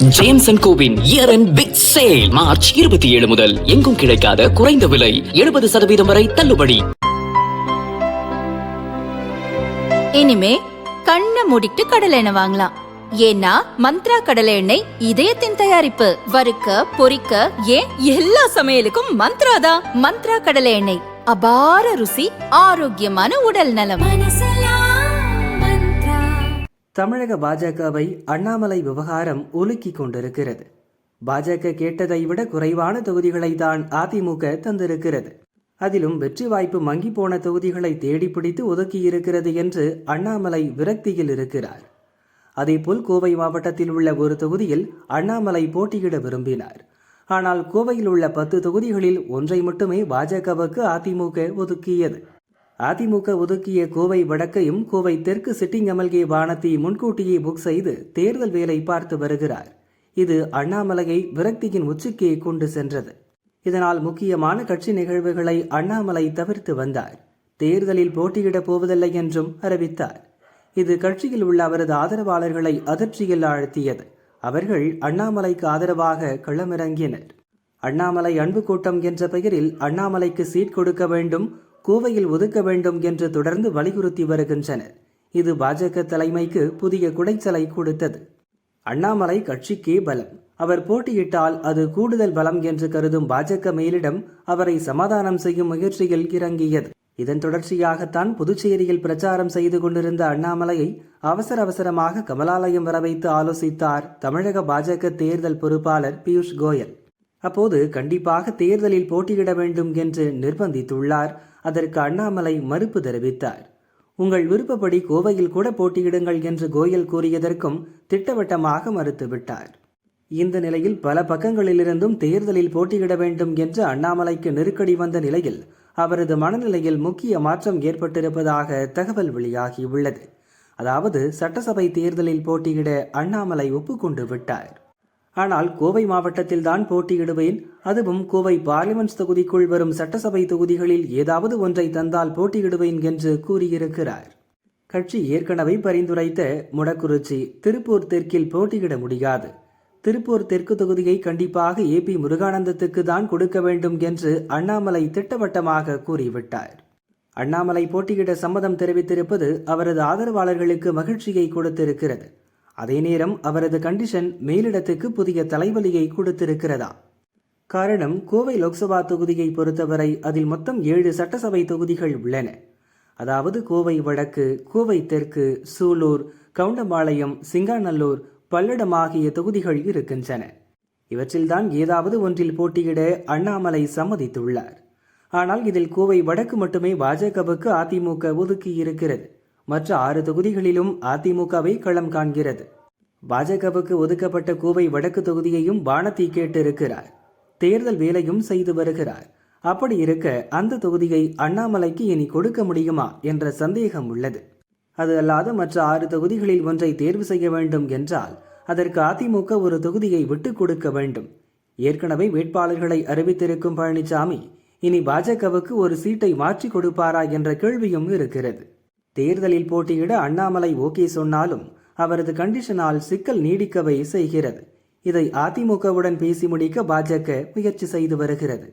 James and கோவின் year and big sale March 27 முதல் எங்கும் கிடைக்காத குறைந்த விலை 70% வரை தள்ளுபடி. இனிமே கண்ணை மூடிட்டு கடலை எண்ணெய் வாங்கலாம். ஏன்னா மந்த்ரா கடலை எண்ணெய் இதயத்தின் தயாரிப்பு. வறுக்க பொரிக்க ஏன் எல்லா சமையலுக்கும் மந்த்ரா தான். மந்த்ரா கடலை எண்ணெய் அபார ருசி, ஆரோக்கியமான உடல் நலம். தமிழக பாஜகவை அண்ணாமலை விவகாரம் உலுக்கிக் கொண்டிருக்கிறது. பாஜக கேட்டதை விட குறைவான தொகுதிகளை தான் அதிமுக தந்திருக்கிறது. அதிலும் வெற்றி வாய்ப்பு மங்கி போன தொகுதிகளை தேடிப்பிடித்து ஒதுக்கியிருக்கிறது என்று அண்ணாமலை விரக்தியில் இருக்கிறார். அதேபோல் கோவை மாவட்டத்தில் உள்ள ஒரு தொகுதியில் அண்ணாமலை போட்டியிட விரும்பினார். ஆனால் கோவையில் உள்ள 10 தொகுதிகளில் ஒன்றை மட்டுமே பாஜகவுக்கு அதிமுக ஒதுக்கியது. அதிமுக ஒதுக்கிய கோவை வடக்கையும் கோவை தெற்கு சிட்டிங் எம்எல்ஏ வானதி முன்கூட்டியே புக் செய்து தேர்தல் வேலை பார்த்து வருகிறார். இது அண்ணாமலையை விரக்தியின் உச்சிக்கே கொண்டு சென்றது. இதனால் முக்கியமான கட்சி நிகழ்வுகளை அண்ணாமலை தவிர்த்து வந்தார். தேர்தலில் போட்டியிடப் போவதில்லை என்றும் அறிவித்தார். இது கட்சியில் உள்ள அவரது ஆதரவாளர்களை அதிர்ச்சியில் ஆழ்த்தியது. அவர்கள் அண்ணாமலைக்கு ஆதரவாக களமிறங்கினர். அண்ணாமலை அன்பு கூட்டம் என்ற பெயரில் அண்ணாமலைக்கு சீட் கொடுக்க வேண்டும், கோவையில் ஒதுக்க வேண்டும் என்று தொடர்ந்து வலியுறுத்தி வருகின்றனர். இது பாஜக தலைமைக்கு புதிய குடைச்சலை கொடுத்தது. அண்ணாமலை கட்சிக்கே பலம். அவர் போட்டியிட்டால் அது கூடுதல் பலம் என்று கருதும் பாஜக மேலிடம் அவரை சமாதானம் செய்யும் முயற்சியில் இறங்கியது. இதன் தொடர்ச்சியாகத்தான் புதுச்சேரியில் பிரச்சாரம் செய்து கொண்டிருந்த அண்ணாமலையை அவசரமாக கமலாலயம் வர வைத்து ஆலோசித்தார் தமிழக பாஜக தேர்தல் பொறுப்பாளர் பியூஷ் கோயல். அப்போது கண்டிப்பாக தேர்தலில் போட்டியிட வேண்டும் என்று நிர்பந்தித்துள்ளார். அதற்கு அண்ணாமலை மறுப்பு தெரிவித்தார். உங்கள் விருப்பப்படி கோவையில் கூட போட்டியிடுங்கள் என்று கோயல் கூறியதற்கும் திட்டவட்டமாக மறுத்துவிட்டார். இந்த நிலையில் பல பக்கங்களிலிருந்தும் தேர்தலில் போட்டியிட வேண்டும் என்று அண்ணாமலைக்கு நெருக்கடி வந்த நிலையில் அவரது மனநிலையில் முக்கிய மாற்றம் ஏற்பட்டிருப்பதாக தகவல் வெளியாகியுள்ளது. அதாவது சட்டசபை தேர்தலில் போட்டியிட அண்ணாமலை ஒப்புக்கொண்டு விட்டார். ஆனால் கோவை மாவட்டத்தில் தான் போட்டியிடுவேன், அதுவும் கோவை பார்லிமெண்ட் தொகுதிக்குள் வரும் சட்டசபை தொகுதிகளில் ஏதாவது ஒன்றை தந்தால் போட்டியிடுவேன் என்று கூறியிருக்கிறார். கட்சி ஏற்கனவே பரிந்துரைத்த மொடக்குறிச்சி, திருப்பூர் தெற்கில் போட்டியிட முடியாது. திருப்பூர் தெற்கு தொகுதியை கண்டிப்பாக ஏபி முருகானந்தத்துக்கு தான் கொடுக்க வேண்டும் என்று அண்ணாமலை திட்டவட்டமாக கூறிவிட்டார். அண்ணாமலை போட்டியிட சம்மதம் தெரிவித்திருப்பது அவரது ஆதரவாளர்களுக்கு மகிழ்ச்சியை கொடுத்திருக்கிறது. அதே நேரம் அவரது கண்டிஷன் மேலிடத்துக்கு புதிய தலைவலியை கொடுத்திருக்கிறதா? காரணம், கோவை லோக்சபா தொகுதியை பொறுத்தவரை அதில் மொத்தம் 7 சட்டசபை தொகுதிகள் உள்ளன. அதாவது கோவை வடக்கு, கோவை தெற்கு, சூலூர், கவுண்டம்பாளையம், சிங்காநல்லூர், பல்லடம் ஆகிய தொகுதிகள் இருக்கின்றன. இவற்றில்தான் ஏதாவது ஒன்றில் போட்டியிட அண்ணாமலை சம்மதித்துள்ளார். ஆனால் இதில் கோவை வடக்கு மட்டுமே பாஜகவுக்கு அதிமுக ஒதுக்கி இருக்கிறது. மற்ற 6 தொகுதிகளிலும் அதிமுகவை களம் காண்கிறது. பாஜகவுக்கு ஒதுக்கப்பட்ட கோவை வடக்கு தொகுதியையும் வானதி கேட்டிருக்கிறார். தேர்தல் வேலையும் செய்து வருகிறார். அப்படி இருக்க அந்த தொகுதியை அண்ணாமலைக்கு இனி கொடுக்க முடியுமா என்ற சந்தேகம் உள்ளது. அது அல்லாத மற்ற 6 தொகுதிகளில் ஒன்றை தேர்வு செய்ய வேண்டும் என்றால் அதற்கு அதிமுக ஒரு தொகுதியை விட்டுக் கொடுக்க வேண்டும். ஏற்கனவே வேட்பாளர்களை அறிவித்திருக்கும் பழனிசாமி இனி பாஜகவுக்கு ஒரு சீட்டை மாற்றி கொடுப்பாரா என்ற கேள்வியும் இருக்கிறது. தேர்தலில் போட்டியிட அண்ணாமலை ஓகே சொன்னாலும் அவரது கண்டிஷனால் சிக்கல் நீடிக்கவே செய்கிறது. இதை அதிமுகவுடன் பேசி முடிக்க பாஜக முயற்சி செய்து வருகிறது.